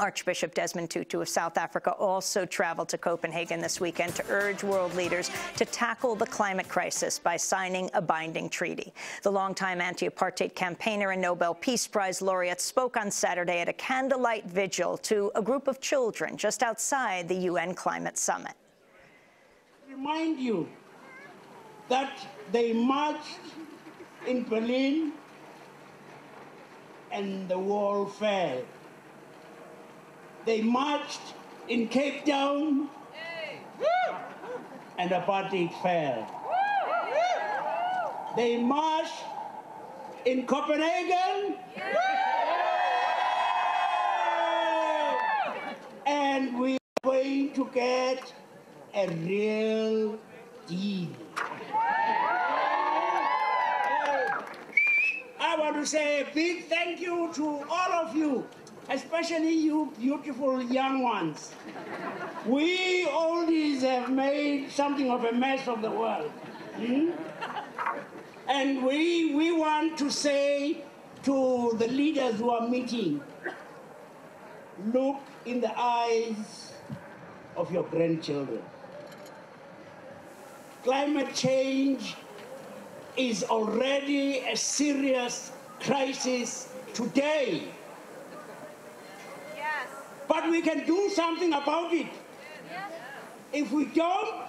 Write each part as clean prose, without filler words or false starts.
Archbishop Desmond Tutu of South Africa also traveled to Copenhagen this weekend to urge world leaders to tackle the climate crisis by signing a binding treaty. The longtime anti-apartheid campaigner and Nobel Peace Prize laureate spoke on Saturday at a candlelight vigil to a group of children just outside the UN Climate Summit. Remind you that they marched in Berlin and the wall fell. They marched in Cape Town and apartheid fell. They marched in Copenhagen and we are going to get a real deal. I want to say a big thank you to all of you, especially you beautiful young ones. We oldies have made something of a mess of the world. And we want to say to the leaders who are meeting, look in the eyes of your grandchildren. Climate change is already a serious crisis today. Yes. But we can do something about it. Yes. If we don't,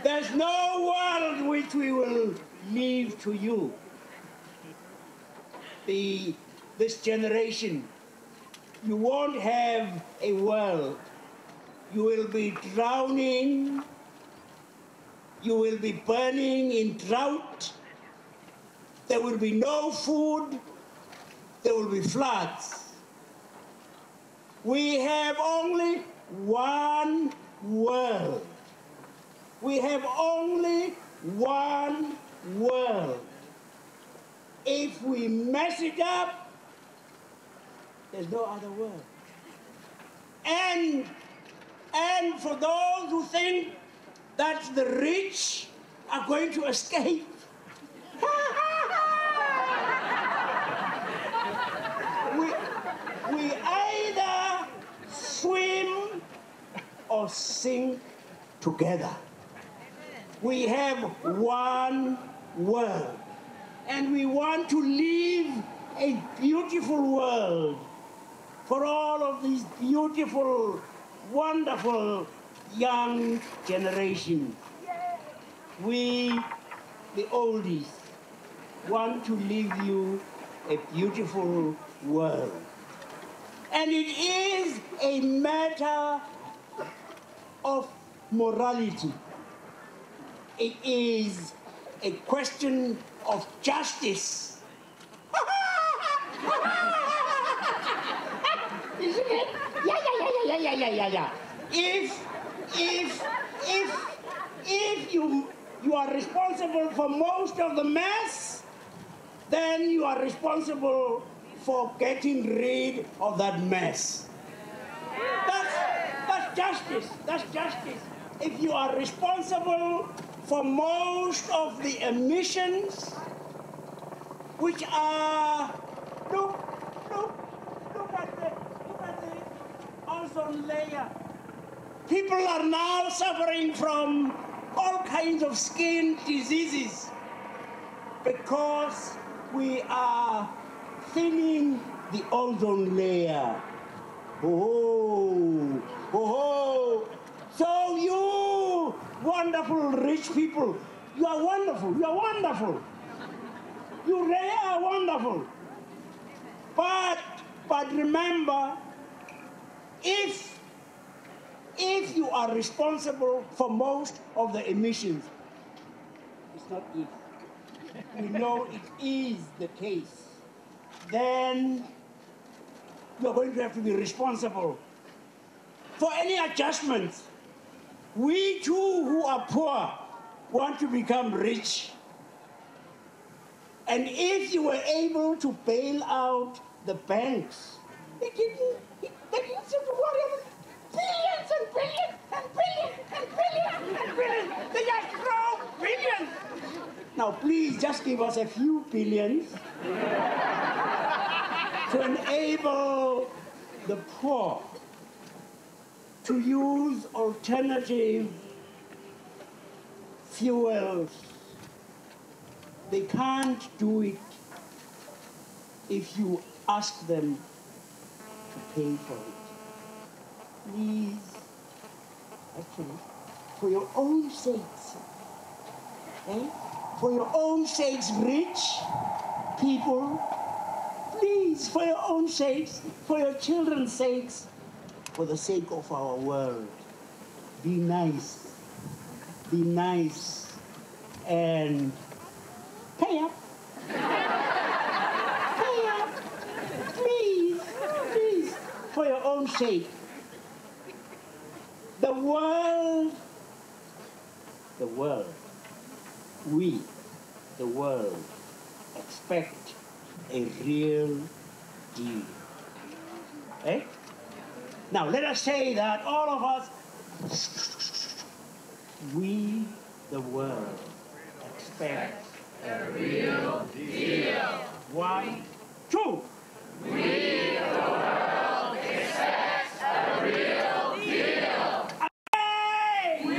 there's no world which we will leave to you. This generation, you won't have a world. You will be drowning, you will be burning in drought, there will be no food, there will be floods. We have only one world. We have only one world. If we mess it up, there's no other world. And for those who think that the rich are going to escape, we either swim or sink together. We have one world, and we want to leave a beautiful world for all of these beautiful, wonderful young generation. We, the oldies, want to leave you a beautiful world. And it is a matter of morality. It is a question of justice. Isn't it? Yeah. If you are responsible for most of the mess, then you are responsible for getting rid of that mess. That's justice. That's justice. If you are responsible for most of the emissions, which are look at the ozone layer. People are now suffering from all kinds of skin diseases because we are thinning the ozone layer. So you wonderful rich people, you are wonderful, you are wonderful. You really are wonderful. But remember, if you are responsible for most of the emissions, it's not if, we know it is the case, then you are going to have to be responsible for any adjustments. We too, who are poor, want to become rich. And if you were able to bail out the banks, they didn't seem to worry about billions and billions and billions and billions and billions. They just throw billions. Now, please just give us a few billions to enable the poor to use alternative fuels. They can't do it if you ask them to pay for it. Please, actually, for your own sakes, for your own sakes, rich people, please, for your own sakes, for your children's sakes, for the sake of our world, be nice, and pay up. Pay up, please, for your own sake. The world, we, the world, expect a real deal. Eh? Now, let us say that all of us, we, the world, expect a real deal. 1, 2. We, the world, expect a real deal. We,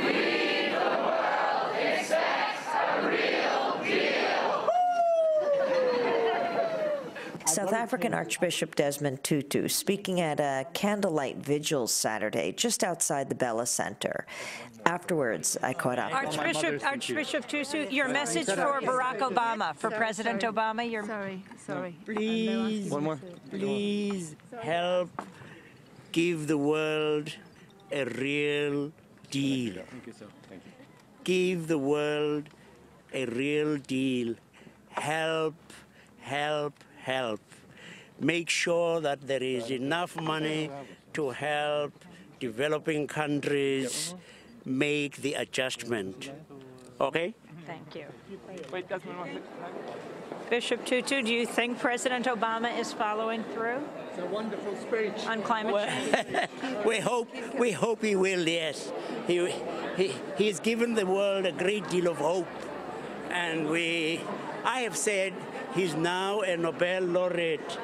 the world, expect a real deal. South African Archbishop Desmond Tutu speaking at a candlelight vigil Saturday just outside the Bella Center. Afterwards, I caught up. Archbishop Tutu, your message for Barack Obama, for President Obama. Sorry. Please, please help give the world a real deal. Thank you, sir. Thank you. Give the world a real deal. Help. Make sure that there is enough money to help developing countries make the adjustment. Okay? Thank you. Wait, that's my one. Bishop Tutu, do you think President Obama is following through? It's a wonderful speech. On climate change? we hope he will, yes. He's given the world a great deal of hope. And I have said he's now a Nobel Laureate.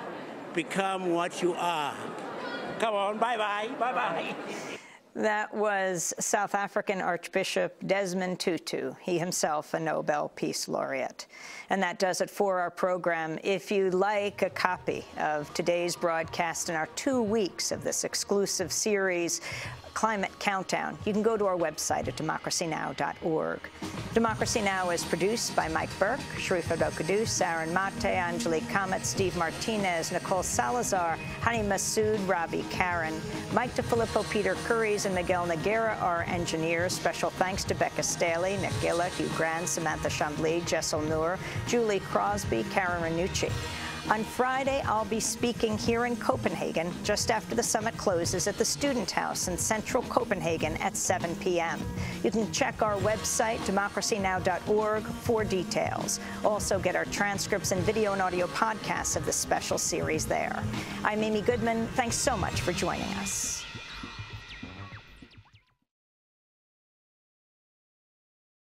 Become what you are. Come on, bye-bye. That was South African Archbishop Desmond Tutu, he himself a Nobel Peace Laureate. And that does it for our program. If you'd like a copy of today's broadcast and our 2 weeks of this exclusive series, Climate Countdown, you can go to our website at democracynow.org. Democracy Now! Is produced by Mike Burke, Sharifa Dokadou, Sarin Mate, Angelique Kamet, Steve Martinez, Nicole Salazar, Hani Massoud, Ravi Karen, Mike DeFilippo, Peter Curries, and Miguel Noguera are engineers. Special thanks to Becca Staley, Nick Gilla, Hugh Grand, Samantha Chambly, Jessel Noor, Julie Crosby, Karen Ranucci. On Friday, I'll be speaking here in Copenhagen just after the summit closes at the Student House in central Copenhagen at 7 p.m. You can check our website, democracynow.org, for details. Also get our transcripts and video and audio podcasts of this special series there. I'm Amy Goodman. Thanks so much for joining us.